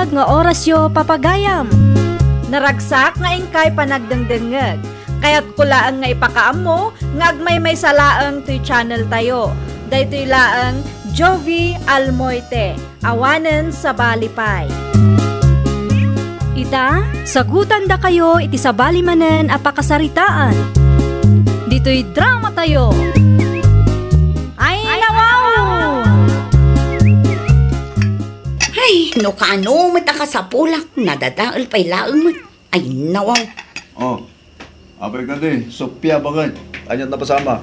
sunod nga orasyo papagayam. Naragsak nga ingkay panagdengdengeg. Kaya't kulaan nga ipakaam mo, nga agmay sa laang tuy channel tayo. Daytoy laang Jovi Almoite, awanen sa balipay. Ita, sagutan da kayo iti sabali manen apakasaritaan. Dito'y drama tayo. Ay, nawaw! Ay, no kano matakasapulak, nadadaal pa'y laang mo. Ay, nawaw. Oh, abay ka din, Sophia bakit? Anyat na pasama?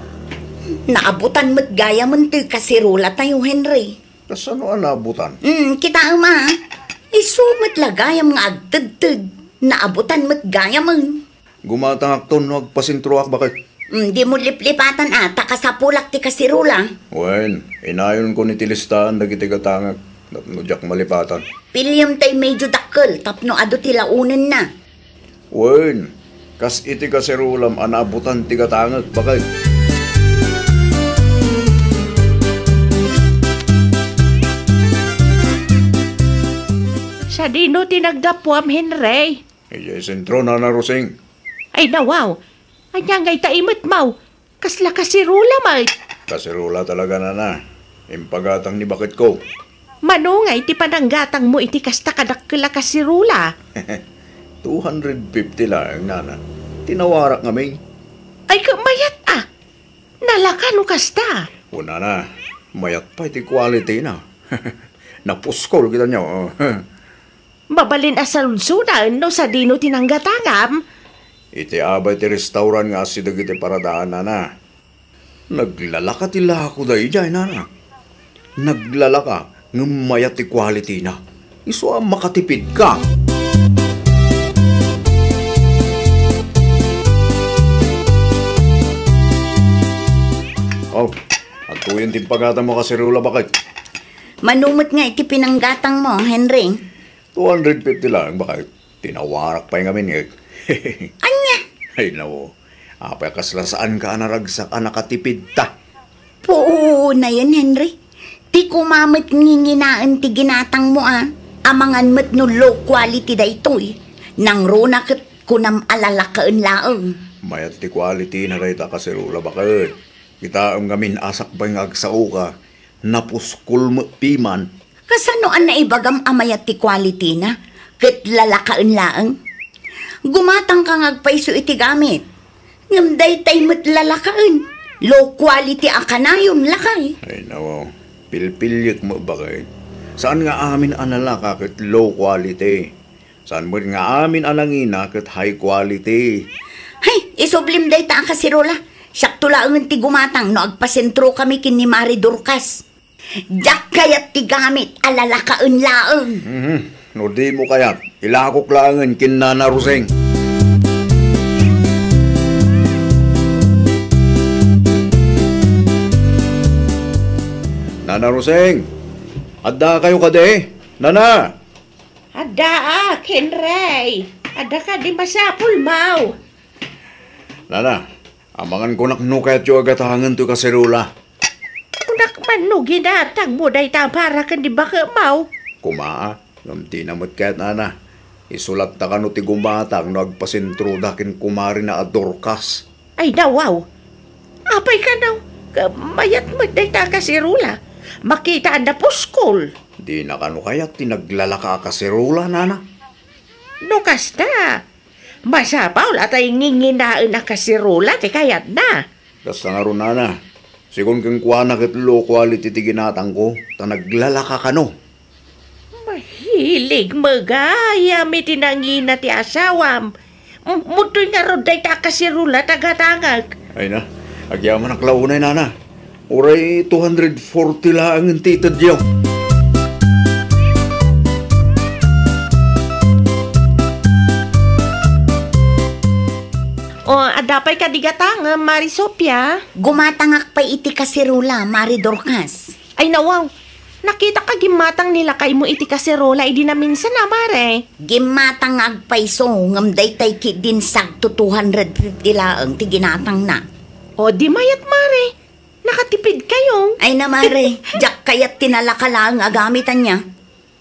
Naabutan mo't gaya mo to'y kasirula tayo, Henry. Kasano ang naabutan? Kita ama. Isumat lagayam nga agtad-tad. Naabutan mo't gaya mo. Gumatang akton no agpasintruak bakit? Di mo liplipatan ata kasapulak ti kasirula. Wen, inayon ko ni tilistaan nagitigatangag. Napnudyak malipatan. Pilyam tay medyo dakkel, tapno ado tilaunan na. Wen, kas iti kasirulam anabutan tigatangag bakit? Sa dino tinagdapuam, Henry. Iya sentro na narusing. Ay nawaw, anya ngay taimot mau. Kasla kasirula may. Kasirula talaga na. Impagatang ni bakit ko. Manungay ti pananggatang mo iti kasta kadakila kasirula. 250 lang, nana. Tinawarak nga may. Ay kamayat nalakano kasta. Una na, mayat pa iti quality na. Napuskol kita niyo. Mabalin asalunsunan no sa dino tinanggatangam. Iti abay ti restaurant nga si dagiti paradaan na. Naglalaka ti lako dahi dyan, nana. Naglalaka ng mayat ti quality na. Iso ang makatipid ka. Oh, at tuyan din pagata mo kasi Rula bakit? Manumot nga iti pinanggatang mo, Henry. 250 lang, bakit? Tinawarak pa yung amin eh. Anya? Ay nawo, apay kasla saan ka naragsak nakatipid ta? Oo na yan, Henry. Di kumamit nginginaan ti ginatang mo Amangan mo't no low quality da ito Nang runakit kunam alalakaan laang. Mayat ti quality na rayta kasi Rula bakit? Kita ang gamin asak pa yung agsao ka. Napuskul mo piman. Kasanoan na ibagam amayat ti quality na? Ket lalakaan laang. Gumatang kang agpaiso iti gamit. Ngamday tay mo't lalakaan. Low quality akanayon lakay. Ay nawaw, pilpilyek mo bakit? Saan nga amin analaka ket low quality? Saan mo nga amin anangina ket high quality? Hay, isublim day ta kasirola. Sakto lang ti gumatang no agpasentro kami kin ni Mari Dorcas. Diyak kayat ti gamit alalakaan laang. No di mo kayat, ilakok laangan kin Nana Ruseng. Nana Ruseng, adda kayo kade? Nana! Adda Henry. Adda ka di masapul mau. Nana, amangan ko nakno kayat yung agatahangan to kasirula. Kunak man no ginatang mo day ta para kan di baka mau. Kumaa, ngamti namot kayat nana. Isulat ta kano ti gumatang no agpasintro dakin kumari na adorkas. Ay nawaw. Apay ka naw. Mayat mo day ta kasirula. Makita anda puskol. Di na kano kayat tinaglalaka kasirula, nana. No kasta. Masapaw atay nginginaan na kasirula ti kayat na. Kasta nga ron, nana. Sigun kang kuwanak at low quality ti ginatang ko, ta naglalaka kano. Mahilig magaya mi tinangina ti asawam. Mutoy nga ron day ta kasirula tagatangag. Ay na, agyaman ang klaunay, nana. Uray 240 lang ang titad yaw. O, adapay ka digatang, Mari Sophia. Gumatangak pa iti kasirula, Mari Dorcas. Ay nawaw, nakita ka gimatang nila kay mo iti kaserola, idi na minsan na, Mare. Gimatang agpaiso, ngamday tay din sagto 250 laang ti ginatang na. O, di mayat, Mare. Nakatipid kayo. Ay na, Mare, jak kayat tinalaka lang agamitan niya.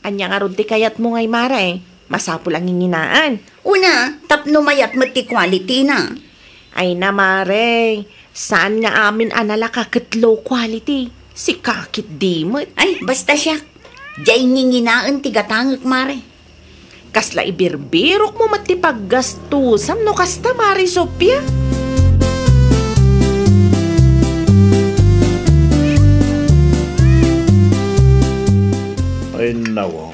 Anya nga ron ti kayat mo ngay mare. Masapul ang inginaan. Una, tapno mayat mo ti quality na. Ay na mare, saan nga amin analaka ket low quality? Si kakit dimot. Ay, basta siya. Diyay nginginaan ti gatangak, mare. Kasla ibirbirok mo matipaggastusam no kasta mare Sophia. Ay, nawa.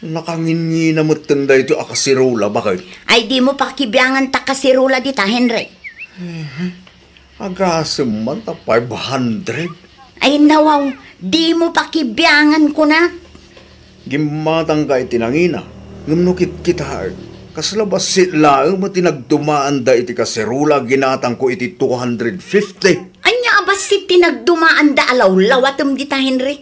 Nakangin na mo tanda ito akasirula, bakit? Ay, di mo pakibiyangan ta kasirula dita, Henry. Agasam man ta 500. Ay, nawaw, di mo pakibiyangan ko na. Gimatang ka itinangina. Ngamnukit kita. Kaslabas sila ang matinagdumaan da iti kasirula, ginatang ko iti 250. Anya abas si tinagdumaan da alaw-lawatom dita, Henry.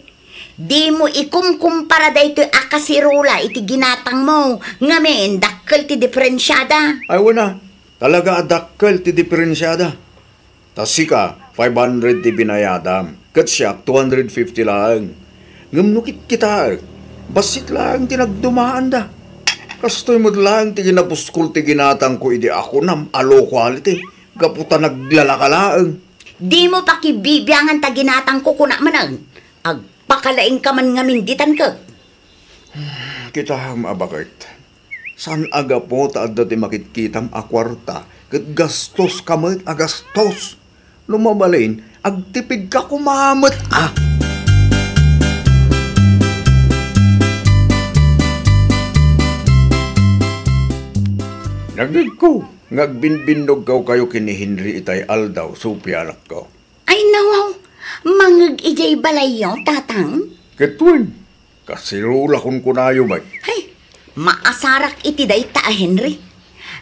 Di mo ikumkumpara da ito akasirula iti ginatang mo. Ngamin, dakkel ti diferensyada. Ay, wala. Talaga adakkel ti diferensyada. Tasika, 500 ti binayadam. Kat siya, 250 lang. Ngamnukit kita. Basit lang tinagdumaan da. Kastoy mo lang ti ginapuskul ti ginatang ko idi ako nam alo quality. Kaputa naglalakalaang. Di mo pakibibiyangan ta ginatang ko kuna manang. Agpakalaing ka man ngamin ditan ka. Kita ham abakit. San aga po taad dati makitkitam akwarta. Kat gastos kamit agastos. Lumabalain, agtipid ka kumamit Nagig ko, ngagbinbinog kayo kini Henry itay aldaw, Sophia anak ko. Ay nawaw, mangag ijay balay yun, tatang. Ketwin, kasirula kung kunayo ba? Ay, maasarak iti day ta, Henry.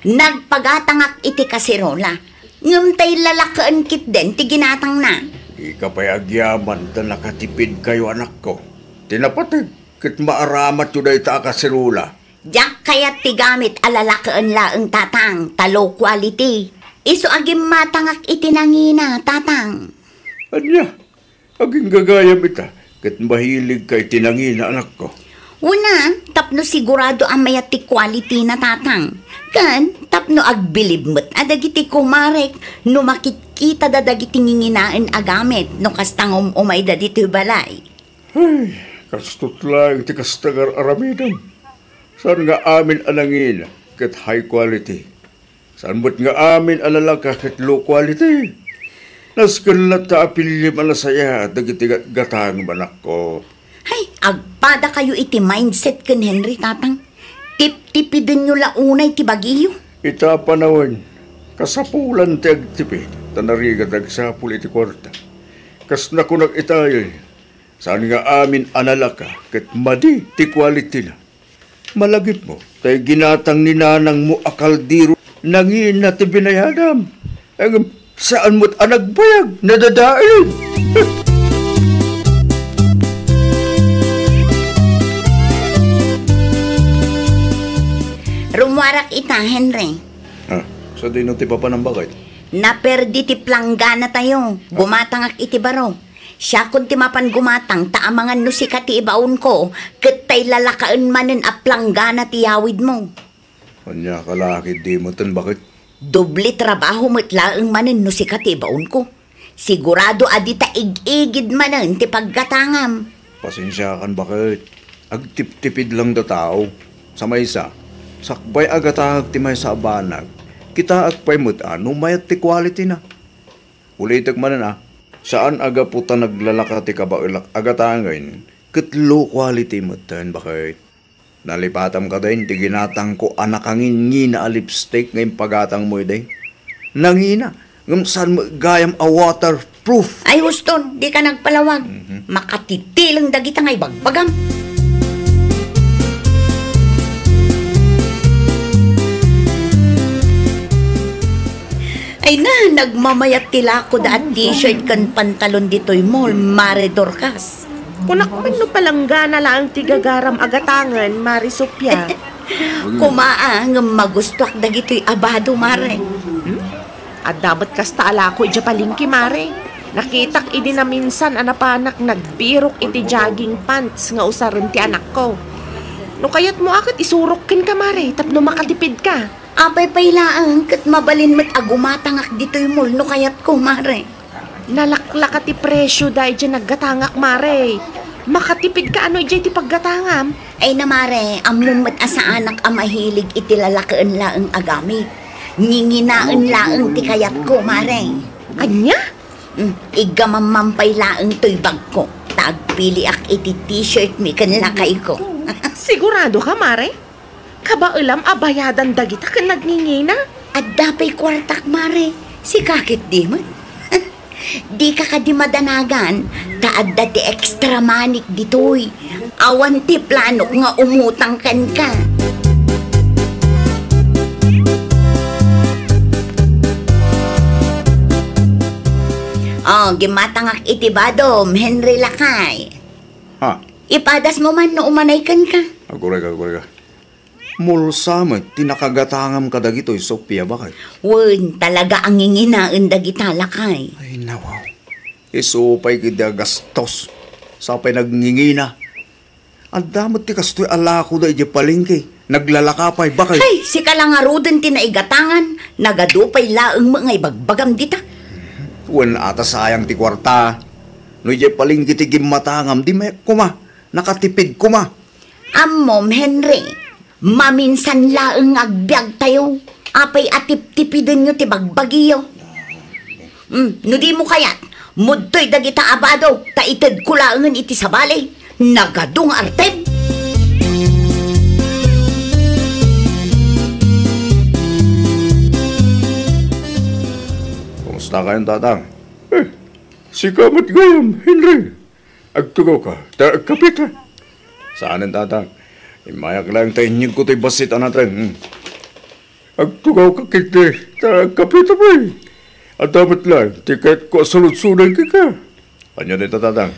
Nagpagatangak iti kasirola. Ngumtay lalakaan kit den, ti ginatang na. Di ka pa'y agyaman ta nakatipid kayo anak ko. Tinapatig, kit maaramat yun day ta kasirula. Diyak kaya't tigamit alalakaan laang tatang, talo quality. Iso agim matangak itinangina, tatang. Anya, aging gagayam ita, kat mahilig kay tinangina anak ko. Una, tapno sigurado ang mayati quality na tatang. Kan, tapno agbilib mo't adagiti kumarek, no makikita dadagiti nginginaan agamit, no kastang umay daditi balay. Ay, kastot lang ti kastagar aramidan. Saan nga amin alangin kat high quality? Saan mo't nga amin alalaka kat low quality? Naskan na ta apilim alasaya dagiti gatang manak ko. Ay, agpada kayo iti mindset kan Henry, tatang. Tip-tipidin nyo launay ti bagiyo. Ita panawan, kasapulan ti agtipid, tanarigat agsapul iti kwarta. Kas na kunag itayoy, saan nga amin analaka kat madi ti quality na. Malagip mo, tay ginatang ni nanang mo akaldiro, nangin na ti binayadam. Ang saan mo't anagbayag, nadadain. Rumwarak ita, Henry. Sa di no ti papanambakit? Naperdi ti planggana tayo. Gumatangak iti baro. Siya kun ti mapan gumatang, taamangan no si kati ibaon ko, katay lalakaan manen a planggana ti yawid mo. Kanya kalaki di mo tan bakit? Doble trabaho mo't laang manen no si kati ibaon ko. Sigurado adita ig-igid manen ti paggatangam. Pasensya kan bakit? Agtip-tipid lang da tao. Sa maysa, sakbay agatahag ti may sa abanag. Kita agpay mo't ano mayat ti quality na. Ulitak manen saan aga puta naglalaka ti kabailak agatangain, ket low quality mo tan bakit? Nalipatam ka din, ti ginatang ko anakangin ngina a lipstick ngayon pagatang mo day. Nangina, ngam saan mo gayam a waterproof. Ay, Houston, di ka nagpalawag. Makatitilang dagita ngay bagbagam. Ay na, nagmamayat tila ko da at t-shirt kan pantalon dito'y mall, Mare Dorcas. Kunak man no palanggana lang tigagaram agatangan, Mari Sophia. Kumaang magustuak dagito'y abado, Mare. At dapat kasta ala ko ija palingki, Mare. Nakitak idi na minsan anapanak nagbirok iti jogging pants nga usaran ti anak ko. No kayat mo akit isurok ka mare tapno makatipid ka. Apay pailaan kat mabalin met agumatangak dito'y mall no kayat ko, mare. Nalaklaka ti presyo dahil dyan naggatangak mare. Makatipid ka ano dyan ti paggatangam. Ay na mare, amon met asa anak ang mahilig itilalakain laang agamit. Ninginaan laang ti kayat ko, mare. Anya? Igamamampay laang to'y bag ko. Tagpili ak iti t-shirt mi kan lakay ko. Sigurado ka mare? Kabailam abayadan dagita kan nagngingina? At dapay kwartak, mare. Si kakit di mo. Di ka di madanagan, taad dati extra manik ditoy. Awan ti planok nga umutang kan ka. Oh, gimatangak itibadom, Henry Lakay. Ha? Ipadas mo man no umanay kan ka. Agurega. Mulsa mo, tinakagatangam ka dagito'y Sophia bakay. Wen, talaga ang nginginaan dagita Lakay. Ay, nawaw. Isupay kida gastos. Sapay nagngingina. Ang damot ti kastoy alako da iji palingke. Naglalakapay bakay. Ay, si kalangarudan tinaigatangan. Nagadupay laang mga ibagbagam dita. Wen ata sayang ti kwarta. No iji palingke ti gimatangam. Di may kuma. Nakatipid kuma. Mom Henry, maminsan laang agbyag tayo. Apay atip-tipidin nyo ti bagbagiyo. No di mo kayat, mudtoy dagita abado, taitid kulaangan iti sabali. Nagadung arteb. Kumusta kayong tatang? Si Kamat Gayam, Henry. Agtugaw ka, kapit ha. Saan ang tatang? Imayak lang tayo nyig ko tayo basit natin. Agtugaw ka kiti, kapit ha ba eh. At dapat lang, tiket ko asalutsunan ka. Ano dito tatang?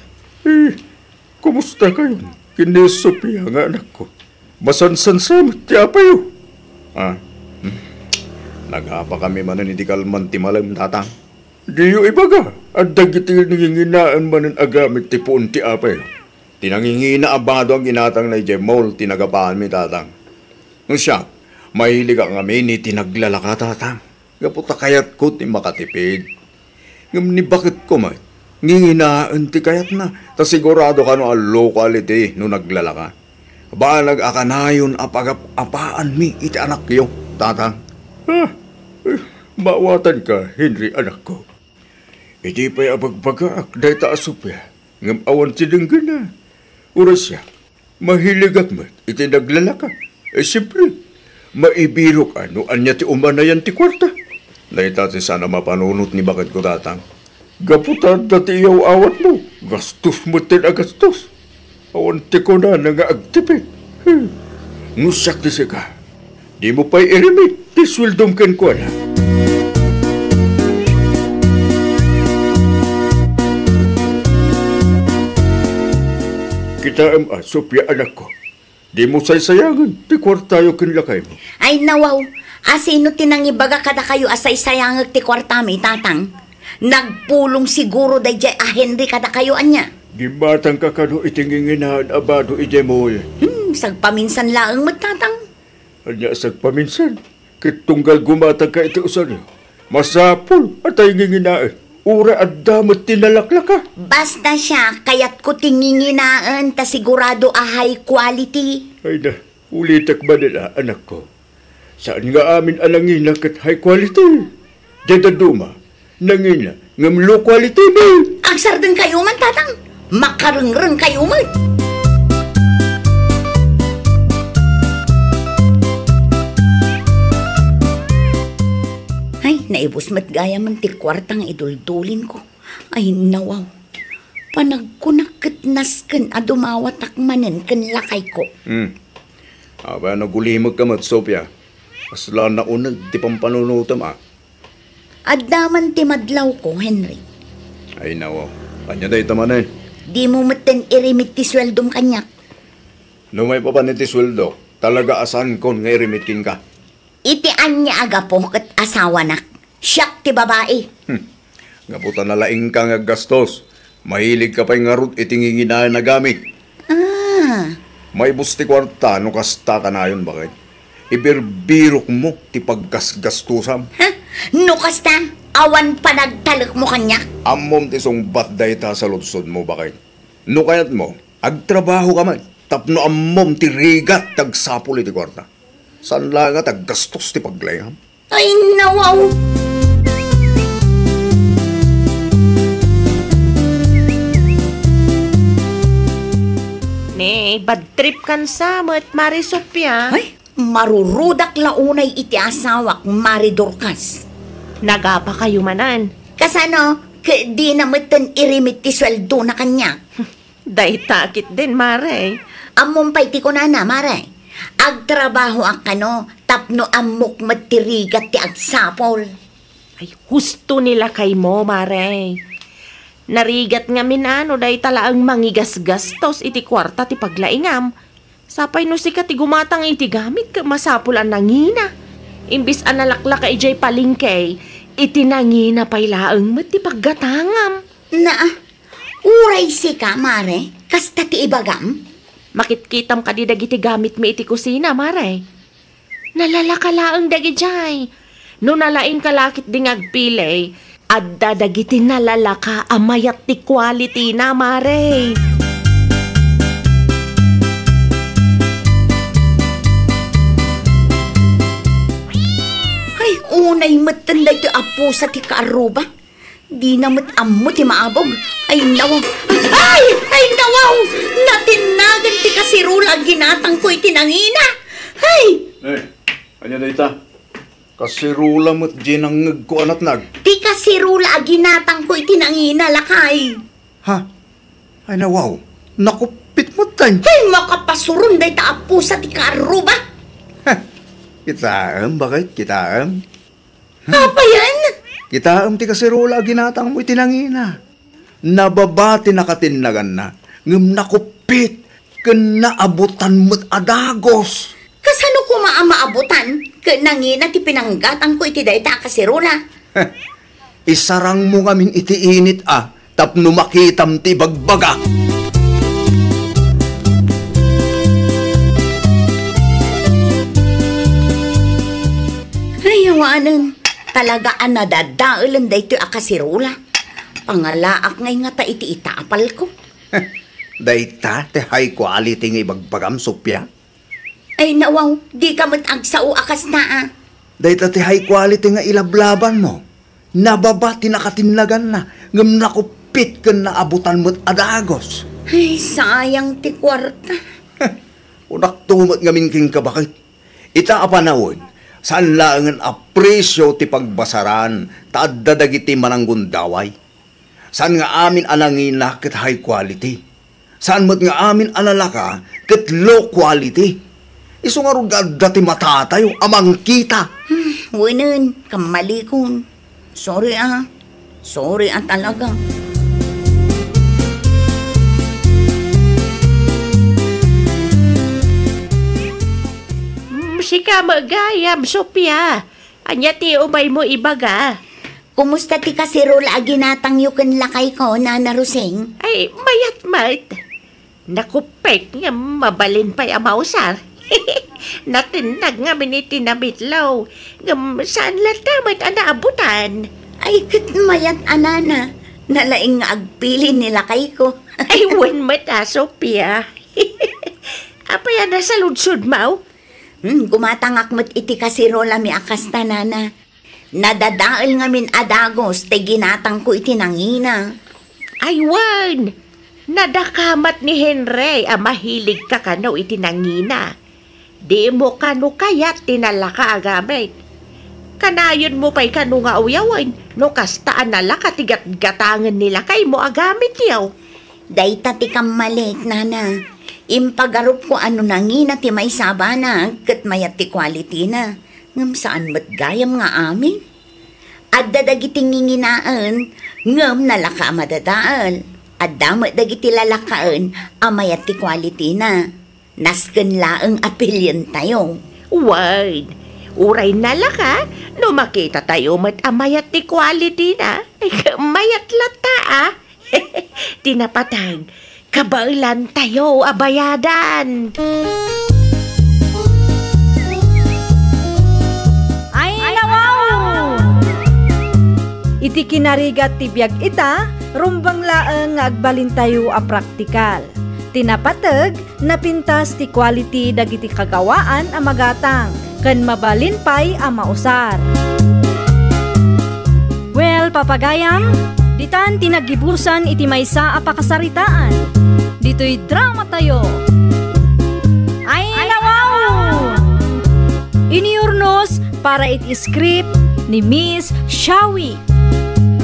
Kumusta kayo? Kini Sophia nga anak ko. Masansan-samit, tiya pa yun. Nagapa kami man ni Kalman timalam tatang. Di yung iba ka. At dagitil nanginginaan man ang agamit ti puun ti apay. Tinangingina abado ang ginatang na ijemol tinagapaan mi tatang. Nung siya, mahilig ang amin ni tinaglalaka tatang. Gaputa kayat ko ti makatipid. Ngam ni bakit ko may? Nginginaan ti kayat na. Ta sigurado ka no ang locality no naglalaka. Ba nag-akanayon apag-apaan mi iti anak yo, tatang. Mawatan ka, Henry, anak ko. Iti pa'y abagbagaak, dahi taasupya. Ngam awan sinangga na. Oras siya, mahilig at mat, iti naglalaka. Siyempre, maibiro ka, no anya ti umanayan ti kwarta. Naitati sana mapanunot ni bakit ko tatang. Gaputan dati iyaw awat mo, gastos mo tinagastos. Awan ti ko na nga agtipid. Nusak ti ka. Di mo pa'y irimit, ti swildom ken ko na. Kita Sophia anak ko. Di mo saysayangan, ti kwartayo kinlakay mo. Ay nawaw, asino tinangibaga kada kayo asay sayangag ti kwartami, tatang? Nagpulong siguro day jay Henry kada kayo anya. Di matang kakano itinginginaan abado ije mo. Sagpaminsan laang magtatang. Anya sagpaminsan, kitunggal gumatang ka iti usan. Masapol at ay nginginaan. Ura at damot tinalaklaka. Basta siya, kaya't ko tinginginaan ta sigurado a high quality. Ay na, ulitak ba nila, anak ko? Saan nga amin alangin kat high quality? Dadaduma, nangina, ngam low quality mo. Agsar din kayo man, tatang. Makarungrung kayo man. Ay, naibos mat gaya man ti kwartang idultulin ko. Ay, nawaw. Panagkunakit nasken adumawatak manen ken lakay ko. Aba, nagulimag ka mat, Sophia. Asla na unag, di pampanunutam Addaman ti madlaw ko, Henry. Ay, nawa. Kanya dahi tamanan. Di mo maten irimit ti sweldom kanyak. No may papaniti sweldo, talaga asan kon nga irimitin ka. Iti anya aga po kat asawa nak. Siyak ti babae. Nga buta na laing ka nga gastos. Mahilig ka pa'y ngarot itinginginahan na gamit. Ah, May busti kwarta no kasta ka na yun bakit? Ibirbirok mo ti paggasgastusam. ha? No kasta, awan pa nagtalak mo kanya. Amom ti sungbat dayta sa lutsod mo bakit? No kayat mo, agtrabaho ka man. Tapno amom ti rigat tagsapul iti kwarta. San lang nga taggastos ti paglayam? Ay, nawaw. Ne, bad trip kan samot, Mari Sophia. Ay, marurudak launay iti asawak, Mari Dorcas. Nagapa kayo manan. Kasano, di na matan irimit ti sweldo na kanya. Day takit din, Mare. Amom pa'y ti ko na, Mare. Agtrabaho akano, tapno amok matirigat ti agsapol. Ay, husto nila kay mo, Mare. Narigat nga minano day talaang mangigasgastos iti kwarta ti paglaingam. Sapay no sikat ti gumatang iti gamit ka masapulan nangina. Imbis analakla ka ijay palingkay, iti nangina pa'y laang mat ti paggatangam. Na, uray si ka, Mare, kasta ti ibagam. Makitkitam ka di dagiti gamit mi iti kusina, Mare. Nalalakalaang dagi jay. No nalaing kalakit ding agpilay, adda dagiti nalalaka amayat ti quality na, Mare. Ay, unay matanda ti apo sa ti kaaruba. Di na amo ti maabog. Ay, nawaw. Ay, nawaw. Natinagan ti kasirula ginatang ko itinangina. Ay, Anya dayta? Kasirula mo't ginangag ko anat nag. ti kasirula ginatang ko itinangina lakay. Ha? Ay nawaw. Nakupit mo tayo. Ay, makapasurun day ta apo sa ti kaaruba. Kitaam, bakit? Kitaam? Apa yan? Kitaam ti kasirula ginatang mo itinangina. Nababati nakatinnagan na. Ngam nakupit. Ken naabutan mo't adagos. Kasano ko maamaabutan? Kanangina ti pinanggatang ko iti dayta kasirula. Isarang mo ngamin iti init tapno makitam ti bagbaga. Ay, awanan. Talagaan na dadaulan da ito akasirula. Pangalaak ngay nga ta iti itaapal ko. Dayta, te high quality nga ibagbagam, Sophia. Ay, nawaw, di ka mag-agsao akas na Dayta, te high quality nga ilablaban mo. Nababati nakatinlagan na. Ngam nakupit ka na abutan mo't adagos. Ay, sayang ti kwarta. Unak tumot ngamin king kabakit. Ita apanawon, saan laangan apresyo ti pagbasaran, taadadagiti mananggundaway. Saan nga amin anangina ket high quality. Saan mo't nga amin analaka ket low quality. Iso nga rugad dati matatayo amang kita. Winan, kamalikon. Sorry Sorry talaga. Sika magayam, Sophia. Anya ti umay mo ibaga. Kumusta ti kasirula ginatang yukan lakay ko, Nana Roseng? Ay, mayat-mat. Nakupek nga mabalin pa'y amausar. Natinag nga minitinabitlaw. Saan latamat anaabutan? Ay, kat mayat anana. Nalaing nga agpili nila kay ko. Ay, wan mata, Sophia. Apaya na sa ludsod, Mau? Gumatangak mo't iti kasirula mi akas tanana. Nadadaal nga min adagos, te ginatang ko iti nangina. Ay, wan! Nadakamat ni Henry, mahilig ka kano iti nangina. Di mo kano kayat tinalaka agamit. Kanayon mo pa'y kano nga uyawan, no kastaan nala katigat-gatangan nila kay mo agamit yaw. Dayta ti kamalik, Nana. Impagarup ko ano nangina ti may sabana, kat mayat ti quality na. Ngam saan mat gayam nga amin? Adda dagiti nginginaan, ngam nalaka madadaal. Adda mat dagiti lalakaan, amayat ti quality na. Nasken laeng apilyan tayo. Wad, Uray nalaka, no makita tayo mat amayat ti quality na. Ay, mayat lata Tinapatag, kabailan tayo abayadan. Ay nawaw! Iti kinarigat ti biag ita, rumbang laeng nga agbalin tayo a praktikal. Tinapatag, napintas ti quality dagiti kagawaan a magatang, ken mabalin pay a mausar. Well, papagayam, ditan tinagibursan iti maysa a pakasaritaan. Dito'y drama tayo. Ay nawaw! Iniurnos para iti script ni Miss Shawi.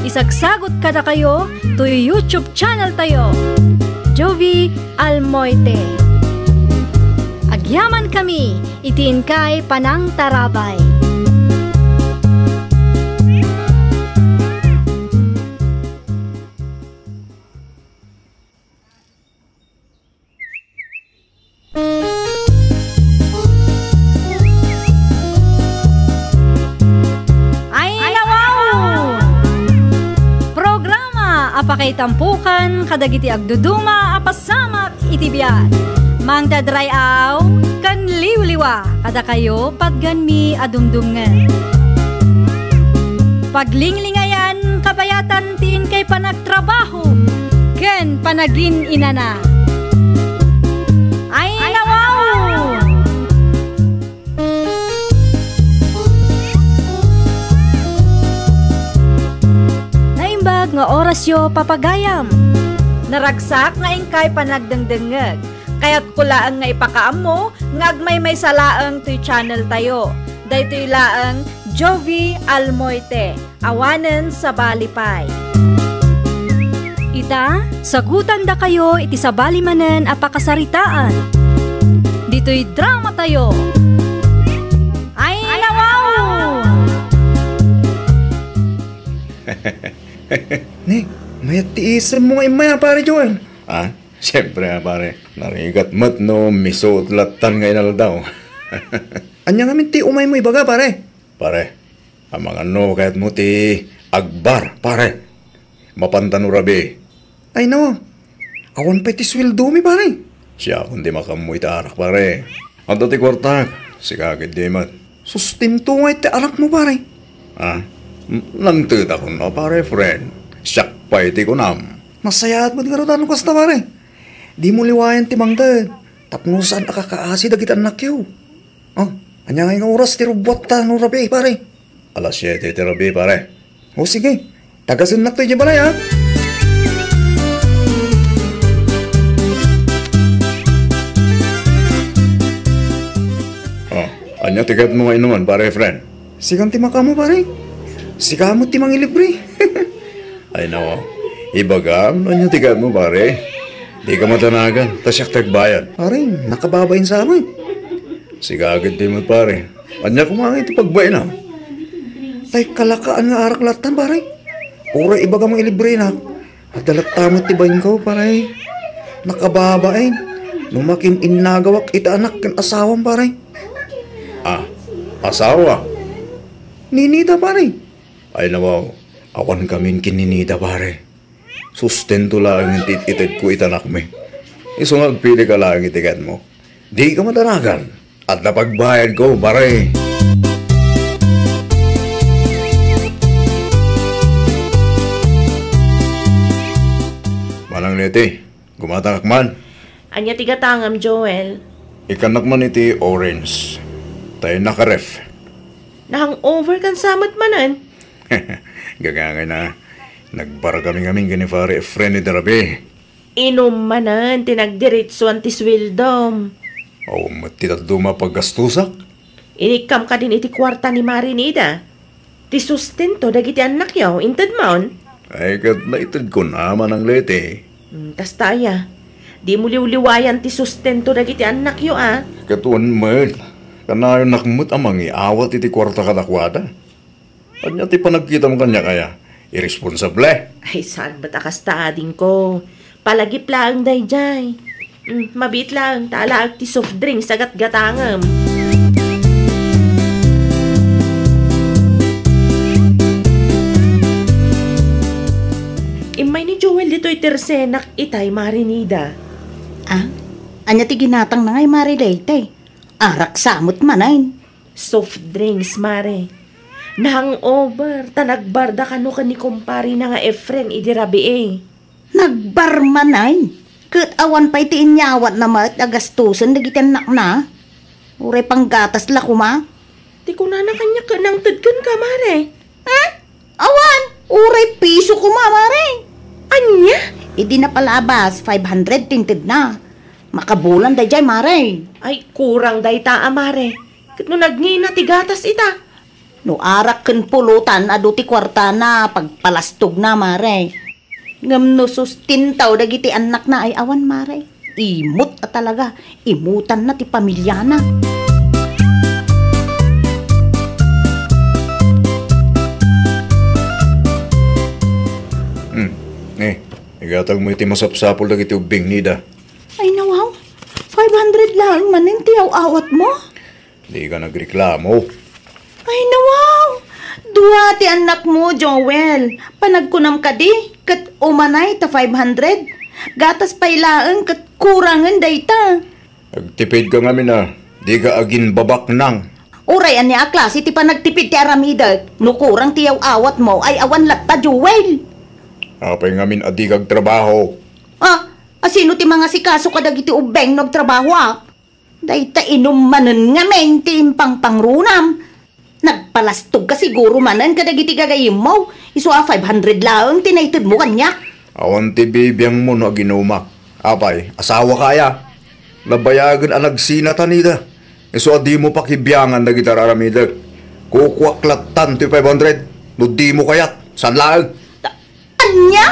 Isagsagot kada kayo to YouTube channel tayo, Jovi Almoite. Agyaman kami, itiin kay Panang Tarabay. Apakay tampukan, kadagiti agduduma, apasamak itibiyat. Mangdadrayaw, kan liwliwa, kada kayo padganmi adumdumngan. Paglinglingayan, kabayatan tiin kay panagtrabaho, ken panagin inana. Ay nawaw! Nga orasyo papagayam. Naragsak nga ingkay panagdengdengeg. Kaya't kulaang nga ipakaam mo, nga agmay may salaang to'y channel tayo. Daytoy laang Jovi Almoite, awanen sa balipay. Ita, sagutan da kayo iti sa balimanen a pakasaritaan. Dito'y drama tayo. Ay nawaw! Ni, mayat tiisan mo nga imaya, pare Joel. Ah, siyempre pare. Narigat mat no, misot latan nga inal daw. Anya nga minti umay mo ibaga, pare. Pare, amang ano kahit mo ti agbar, pare. Mapantano rabi. Ay no, awan pa ti sweldo mi, pare. Siya kundi makamoy ta arak, pare. Ang dati kwartak, si kagid di mat. Sustinto nga iti arak mo, pare. Ah, nangtita ko na, pare, friend. Siyak pa iti ko nam. Masaya at madgarotan ko kasta, pare. Di mo liwayan ti mangdad. Tapnusan akakaasi dagit anak yaw. Oh, anya nga oras ti rubwat ta no rabi, pare. Alas 7 ti rabi, pare. O sige, tagasin nak to yung balay, ha? Oh, anya tigat mo nga inuman, pare, friend. Sigang ti makamo, pare. Sikamot ti mangilibre. Ay nako, ibagam, anya tigat mo, pare. Di ka matanagan, tasyak tagbayan. Pare, nakababayin sa amin. Sigagad di mo, pare. Anya kumangit ti pagbayin, ha? Tay kalakaan nga arak latan, pare. Pura ibagam ang ilibre na. At dalat tamot ti bayin ko, pare. Nakababayin. Lumakin inagawak ita anak kan asawang, pare. Ah, asawa? Ninita, pare. Ay nawaw, awan kamin kininida, pare. Sustento lang ang itid ko itanak mi. Iso nga pili ka lang itigat mo. Di ka matanagan. At napagbayad ko, pare. Manang niti, gumatangak man. Anya tigatangam, Joel. Ikanak man iti orange. Tayo nakaref. Nahang-over kan samot manan. Gagangay na. Nagbar kami-kaming ganifari friend ni Darabi. Inom manan, tinagdiritsuan ti swildom. O, matitaduma paggastusak. Inikam ka din iti kwarta ni Marinida. Ti sustento dagiti anak yaw, intad maon. Ay, kat naitid ko naman ang lete. Tas taya, di mo liwliwayan ti sustento dagiti anak yaw, ah. Katuan man, kanayon nakmut amang iawat iti kwarta kadakwada. Anya ti panagkita mo kanya kaya, irresponsable. Ay, saan ba't akasta ading ko? Palagip lang, dayjay. Mabit lang, talaag ti soft drinks agat gatangam. Joel dito'y tersenak itay Marinida. Ah, anya ti ginatang na ngay Marilete. Arak samot manain. Soft drinks, Mare. Nahang-over, tanagbarda kano ka ni kumpari na nga Efren idirabi eh. Nagbarmanay. Kat awan pa iti inyawat na mat agastusan dagitianak na. Uray panggatas la kuma. Di ko na kanya ka nang tudkan ka, Mare. Awan, uray piso kuma, Mare. Anya? Idi na palabas, 500 tinted na. Makabulan day jay, Mare. Ay, kurang day taa, Mare. Kat no nagngina tigatas ita. No arak ken pulutan adu ti kwarta na pagpalastog na, Mare. Ngam no sustintaw dagiti anak na ay awan, Mare. Imut at talaga. Imutan na ti pamilya na. Igatag mo iti masapsapol dagiti ubing nida. Ay nawaw, 500 lang manin ti awat mo. Di ka nagreklamo. Ay nawaw, duwa ti anak mo, Joel. Panagkunam ka di, kat umanay ta 500. Gatas pailaang kat kurangan dayta. Nagtipid ka nga na. Di ka agin babak nang. Uray ani a klase ti panagtipid ti aramida. No kurang ti awat mo ay awan latta, Joel. Apay ngamin adi kag trabaho. Asino ti mga sikaso ka dagiti ubeng nagtrabaho ah? Dayta inumanen nga men ti impang pangrunam. Nagpalastog ka siguro manan kadagiti gagayim mo. Iso 500 lang tinaytid mo kanya. Awan ti bibiyang mo na ginuma. Apay, asawa kaya. Nabayagan ang nagsinatan nida. Iso adi mo pakibiyangan na gitararamidag. Kukwaklat ti 500. No di mo kayat. San laag? Anya?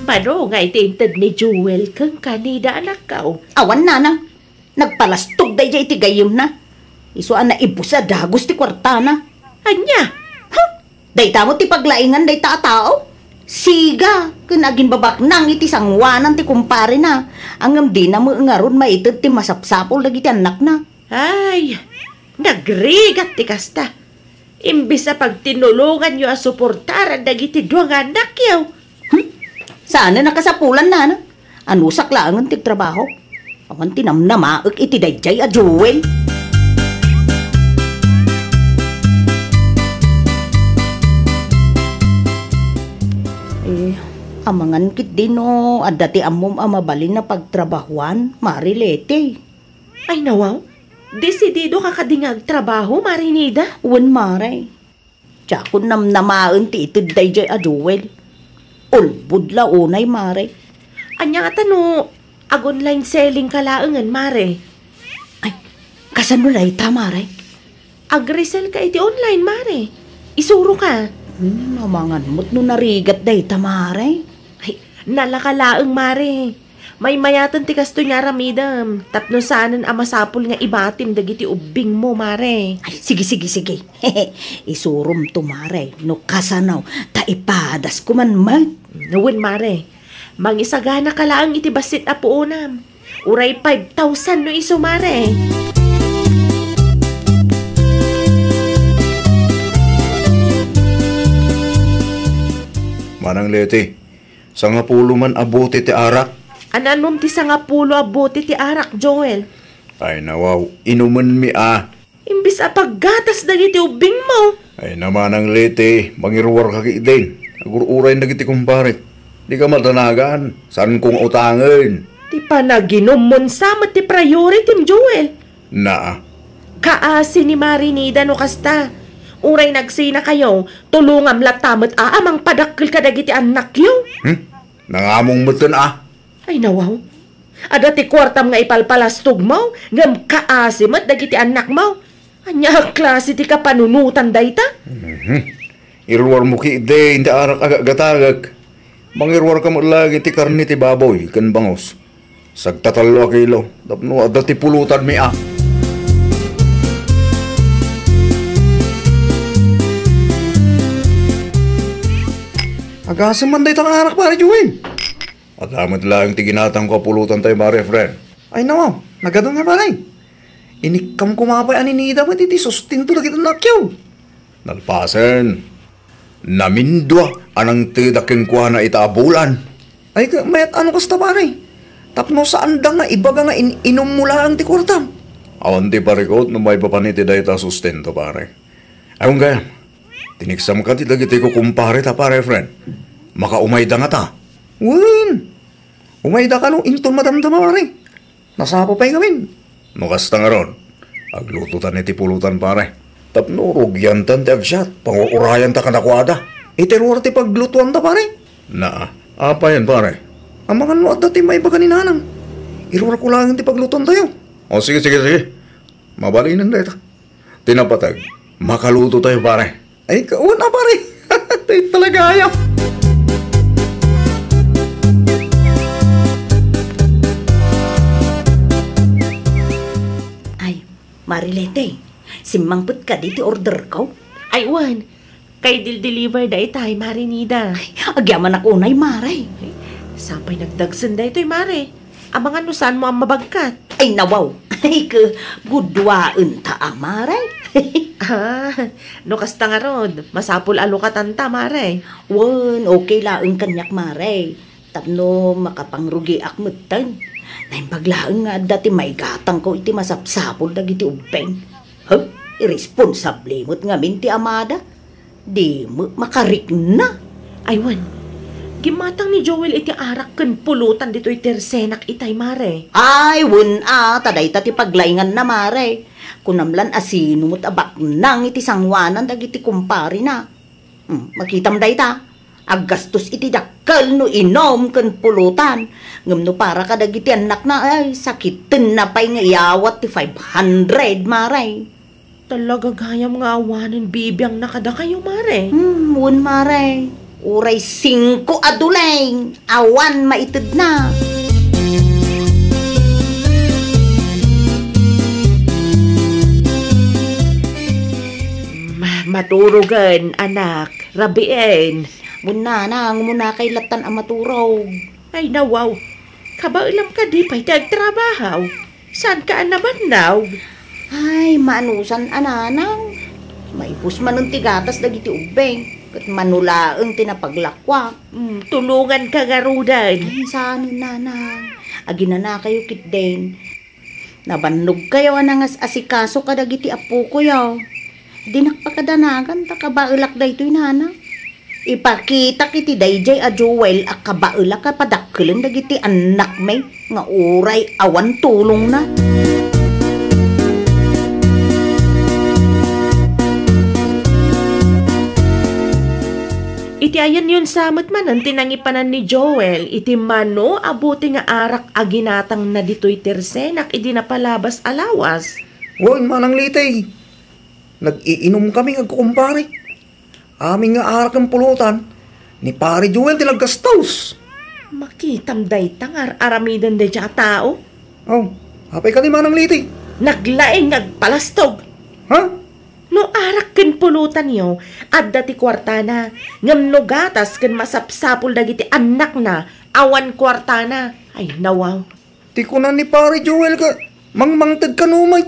Mano nga itinted ni Joel kang kanida anak kao. Awan nanang. Nagpalastog day jay ti gayim na. Iso na ibusa dagos ti kwarta na. Anya? Dayta mo ti paglaingan dayta a tao. Siga, kunagin babak nang iti sangwanan ti kumpare na. Angam di na mo ngaron maited ti masapsapol dagiti anak na. Ay, nagrigat ti kasta. Imbis sa pagtinulungan nyo a suportaran dagiti duwang anak yaw. Sana nakasapulan na na. Anusak lang ang tigtrabaho. Awan tinamnamaak iti dayjay a Joel. Amangan kit din no, at dati amom amabalin na pagtrabahuan, Marilete. Ay nawaw, desidido ka kadingag trabaho, Marinida. Uwan, Mare. Tsakon namnamaan ti itid dayjay a Joel. Ulbud la unay, Mare. Anya nga tano, ag-online selling kalaangan, Mare. Ay, kasano na ita, Mare? Ag-resell ka iti online, Mare. Isuro ka. Namangan mo't no narigat dayta, Mare. Ay, nalakalaang, Mare. May mayatan ti kasto niya ramidam. Tapno sanan amasapol nga ibatim dagiti ubing mo, Mare. Ay, sige. Isurum to, Mare. No kasanaw, taipadas ko man mag. Nawin, Mare. Mangisagana ka lang iti basit a puunam. Uray 5,000 no iso, Mare. Manang Leti, sa nga pulo man abuti ti arak. Ananom ti nga pulo abuti ti arak, Joel. Ay nawaw, inuman mi ah. Imbis a paggatas dagiti ubing mo. Ay naman ang Leti, mangirwar ka kitin. Agururay na kiti kumparit. Di ka matanagan, saan kong utangan? Ti panaginom mon samat ti priority, Joel. Na. Kaasi ni Marinida no kasta. Uray nagsina kayo, tulungam latamat amang padakkel ka dagiti anak yo. Nangamong mutan ah. Ay nawaw. Ada ti kwartam nga ipalpalastog mo, ngam kaasimat dagiti anak mo. Anya klase ti kapanunutan dayta? Irwar mo ki ide, hindi arak agagatagag. Mangirwar ka mo lagi ti karni ti baboy, kan bangos. Sagtatalo a kilo, tapno ada ti pulutan mi ah. Agasan man day tang arak pare Joel. At amat lang ti ginatang kapulutan tayo, Mare, friend. Ay nawaw, nagadong nga pare. Inikam kumapay aninida mo iti sustinto na kita nakyaw. Nalpasen, namindwa anang tidaking kuha na itaabulan. Ay, mayat ano kasta pare? Tapno saan da nga ibaga nga inom mula ang ti kwartam. Awan ti parikot no may papaniti da ita sustento pare. Ayun kaya, tiniksam ka ti dagiti ko kumpare ta pare friend. Makaumay da nga ta. Win! Umay da ka nung inton madamdama pare. Nasapo pa'y gamin. No kasta nga ron, aglututan iti pulutan pare. Tapno rugyantan ti agsyat, pangurayan ta kanakwada. Iterwar ti paglutuan ta pare. Na, apa yan pare? Ang mga nuat dati may baga ni nanang. Irwar ko lang ti paglutuan tayo. O sige. Mabalinan na ito. Tinapatag, makaluto tayo pare. Ay, kawan na pare. Tayo talaga ayaw. Marilete, simangput ka dito order ko. Ay, wan. Kay deliver da itay, Marinida. Agyaman ako unay, Maray. Sapay nagdagsan da ito'y, Mare. Ang mga nusan mo ang mabagkat. Ay, nawaw. Ay, gudwaan ta, Maray. No kasta nga ron. Masapul alukatan ta, Mare. Wan, okay laang kanyak, Maray. Tapno makapangrugi akmutan. Naimbaglaan nga dati may gatang ko iti masapsapol na giti ubeng. Irresponsable mo't nga minti amada. Di mo makarik na. Aywan, gimatang ni Joel iti arak ken pulutan dito iti tersenak itay, Mare. Ay, taday ti paglaingan na, Mare. Kunamlan asino mo't abak nang iti sangwanan dagiti kumpari na. Makitam day ta. Aggastos iti dakkel no inom ken pulutan. Ngem no para kadagiti anak na ay sakiten na pay nga iyawat ti 500, Maray. Talaga gayam nga awanin bibiyang nakada kayo, Mare. Maray. Uray 5 aduleng. Awan maited na. Maturugan, anak. Rabiin. Muna kay latan ang maturog. Ay, nawaw. Kabailam ka di pa'y tagtrabahaw. Saan ka naman naw? Ay, maanusan ananang. Maipus man ng tigatas dagiti ubeng. Kat manulaang tinapaglakwa. Tulungan ka garudan. Ay, saan nanang? Agina na kayo kitden. Nabannog kayo anang asikaso kadagiti apo ko yaw. Dinakpakadanagan takabailak da ito'y nanang. Ipakita kiti dayjay a Joel a kabaila ka padakkelan dagiti anak may nga uray awan tulong na. Iti ayan yun samot man ang tinangipanan ni Joel, iti mano abuti nga arak aginatang na dito'y tersenak idi napalabas alawas. Huwag manang litay. Nag-iinom kami ng kumpare. Aming nga arak ng pulutan, ni pare Joel tilaggastos. Makitam day tangar aramidan day siya tao. Hapay ka ni manang liti. Naglaing nagpalastog. Ha? No arak ken pulutan yo, adda ti kwartana. Ngam no gatas ken masapsapul dagiti anak na, awan kwartana. Ay nawaw. Ti ko na ni pare Joel ka, mangmangtad ka numay.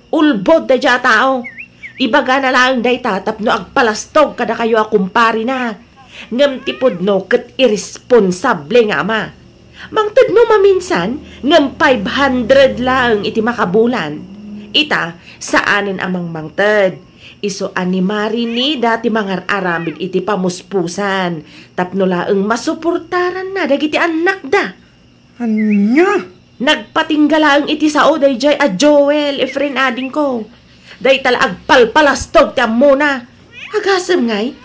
Ulbod day siya tao. Ibaga na lang day tatap no agpalastog kada kayo akumpari na. Ngam tipod no ket irresponsable nga ama. Mangted no maminsan, ngam 500 lang iti makabulan. Ita, saanen amang mangted? Iso animari ni dati mangar aramid iti pamuspusan. Tapno laeng masuportaran na dagiti anak da. Anya? Nagpatinggalaang iti sao day jay a Joel, efren ading ko. Day tala agpalpalastog ti ammo na. Agasem ngay,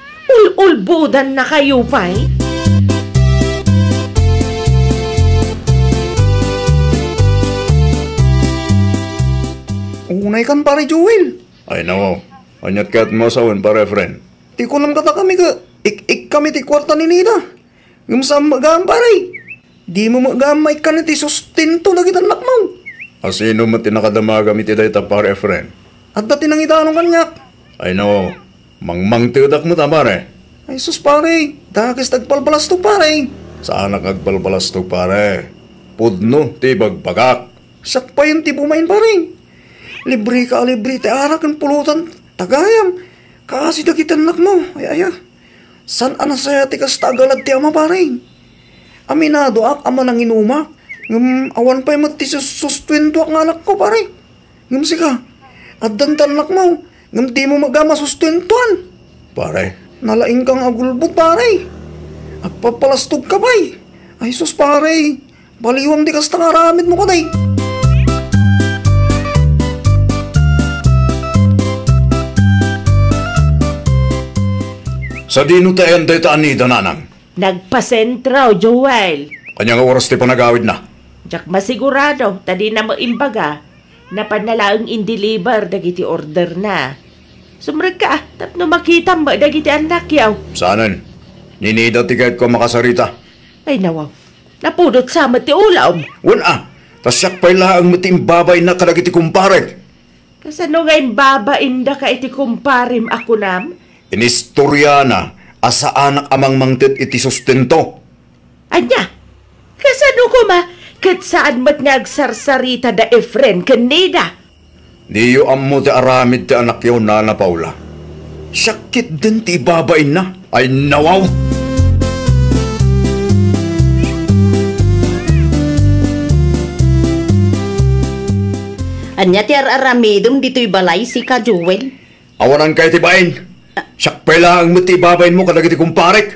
ulbudan na kayo pa'y. Unay kan pare Joel. Ay nawaw, anyat kat masawan pare friend. Ti ko nam kata kami ka, ik kami ti kwarta ni Nida. Ngumsam magam pare. Di mo magamay ka na ti sustento na kita anak mo. Asino mo tinakadamaga mi ti dayta pare friend. At dati nang itanong kanyak. Ay nawaw, mangmangtidak mo ta pare. Ay sus pare, dakis tagpalpalastog pare. Saan nagagpalpalastog pare? Pudno ti bagpagak. Sakpa yun ti bumain pare. libre ka, libre, te arak ang pulutan, tagayam. Kasi dagitan anak mo, ay. San anasaya ti kas tagalad ti ama pare? Aminado ak ama nang inumak. Awan pa'y matisustwento ak nga anak ko pare. Ngam sika, at dantan anak mo, ngam di mo magama sustwentuan. Pare, nalaing kang agulbot pare. At papalastog ka pa'y. Ay sus pare, baliwang di kas tangaramid mo ka day. Sa dino tayo day taan ni Dananang. Nagpasentraw, Joel. Kanyang oras ti panagawid na. Jak masigurado, tadi na maimbaga, na panalaang in-deliver dagiti order na. Sumrag ka, tapno makita mo dagiti anak yaw. Saanan? Ninida ti kahit ko makasarita. Ay nawaw, napudot sa ti ulaw. Wana, tasyak pa'y laang mating babay na kadagiti kumpare. Kasano nga'y babain da ka iti kumparim ako nam? Inistorya na, asa anak amang mangtit iti sustento. Anya, kasano ko ma, kat saan mat ngagsarsarita da Efren kanida? Diyo ammo ti aramid ti anak yaw Nana Paula. Sakit din ti babain na, ay nawaw. Anya ti aramidom dito'y balay si ka Joel. Awanan kay ti bain. Siyak pa'y laang mo ti babain mo kadagiti kumparek.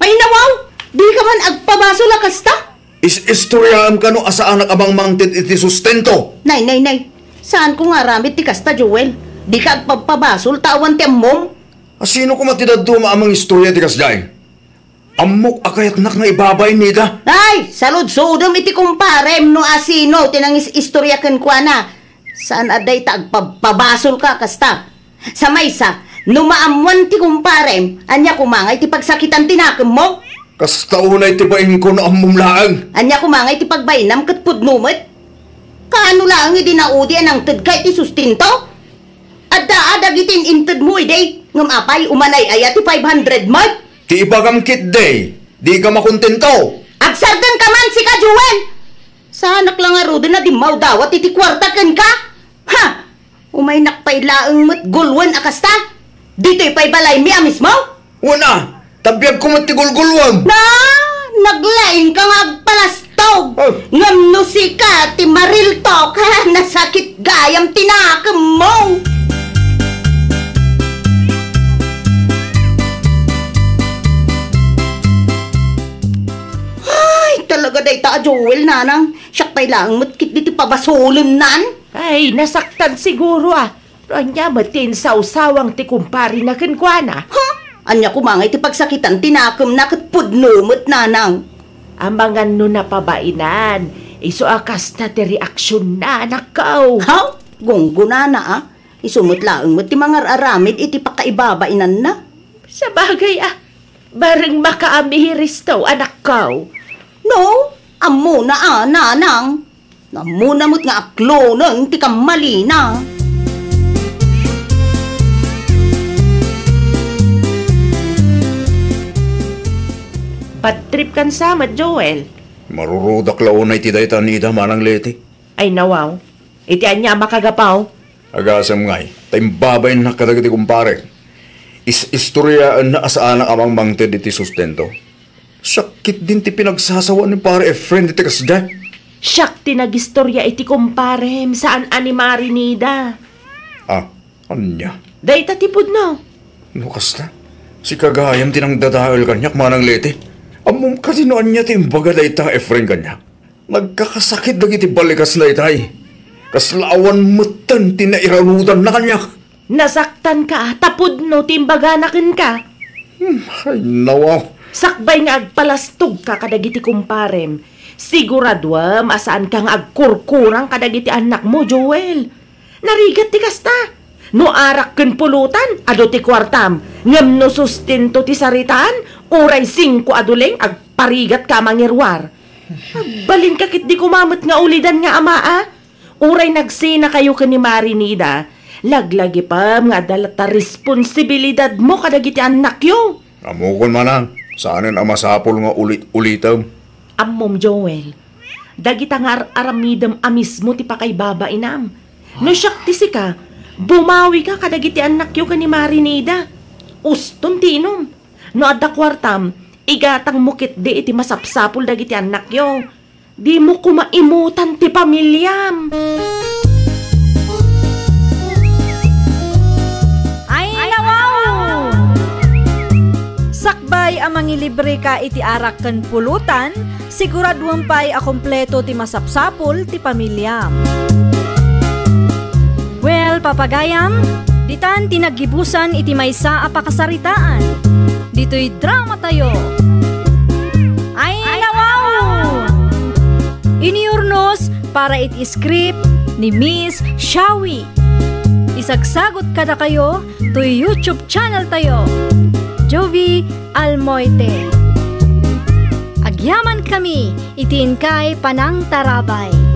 Ay nawaw, di ka man agpabaso lakas ta. Istoryaam ka no asa anak amang mangtit iti sustento. Nay, saan ko nga ramit ti kasta Joel? Di ka agpapabasol tawan ti ammom. Sino ko matidaduma amang istorya ti kasday? Amok akayat nak nga ibabay nida. Ay, salud-sudom iti kumparem no asino tinangis istoryaken kwa na. Saan aday ta agpapabasol ka kasta? Sa maysa, no maamuan ti kumparem, anya kumangay ti pagsakitan tinakam mo? Kasta unay ti bain ko na amom laang. Anya kumangay ti pagbainam kat pudnumot? Kaano lang idinaudi anang ted kay ti sustinto? Adda gitin inted mo iday, ngam apay umanay aya ti 500 mod? Ti ibagam kit day, di ka makontento. Agsardan ka man si ka Joel! Sa anak lang aro na di maudawat iti kwarta ken ka? Ha! Umay nakpay laeng mat gulwan akasta? Dito'y pay balay mi amis mo? Wana, tabiyag ko matigulgulwang. Na! Naglaing ka nga agpalastog! Oh. Ngam no si ka ti mariltok ha! Nasakit gayam tinakam mo! Talaga day ta Joel nanang siyak pay lang matkit diti pabasolem nan. Ay, nasaktan siguro ah. Anya matin sausawang ti kumpari na kenkwana. Ha? Anya kumangay ti pagsakitan tinakam na ket pudnumot nanang. Amangan no napabainan. Iso akas na ti reaksyon na nakaw. Ha? Gungguna na ah. Isumot laeng mo ti mga aramid iti pakaibabainan na. Sa bagay ah. Bareng makaamihiris daw anak kaw. No, amo na nanang. Namuna mo't nga aklo nang ti kamali na. Bad trip kan sama, Joel. Marurudak launay ti dayta nida manang leti. Ay nawaw. Iti anya makagapaw. Agasam ngay, taimbabay na kadagiti kumpare. Istoryaan na asa anak amang mangted iti sustento. Sakit din ti pinagsasawa ni pare Efren iti kasda. Siyak tinagistorya iti kumparem saan animari nida. Ah, anya? Dayta tipod no. Nukas na. Si kagayam tinang dadahal kanyak manang lete. Amom kasi no anya timbaga dayta Efren kanyak. Nagkakasakit dagiti balikas na itay. Kaslaawan mutan tinairanutan na kanyak. Nasaktan ka, tapod no timbaganakin ka. Ay nawaw. Sakbay nga agpalastog ka kadagiti kumparem. Siguradwam asaan kang agkurkurang kadagiti anak mo, Joel. Narigat ti kasta. No arak ken pulutan, ado ti kwartam. Ngem no sustento ti saritaan, uray 5 aduleng agparigat ka mangirwar. Agbalin ka kit di kumamot nga ulidan nga ama ah. Uray nagsina kayo ka ni Marinida. Laglagi pa nga dalata responsibilidad mo kadagiti anak yo. Amukon manang. Saanan ang masapol nga ulitam? Ammom Joel, dagita nga aramidam amis mo ti pakaybaba inam. No siyak ti ka, bumawi ka kadagiti anak yo ka ni Marinida. Uston tinom. No adda kwartam, igatang mukit di iti masapsapul dagiti anak yo. Di mo kumaimutan ti pamilyam. Ay nawaw! Sakbay ang mangilibre ka iti arak ken pulutan, siguraduhan pa'y akompleto ti masapsapul ti pamilyam. Well, papagayam, ditan tinaggibusan iti maysa a pakasaritaan. Dito'y drama tayo. Ay nawaw! Iniurnos para iti script ni Miss Shawi. Isagsagot kada kayo to YouTube channel tayo, Jovi Almoite. Agyaman kami, itin kay Panang Tarabay.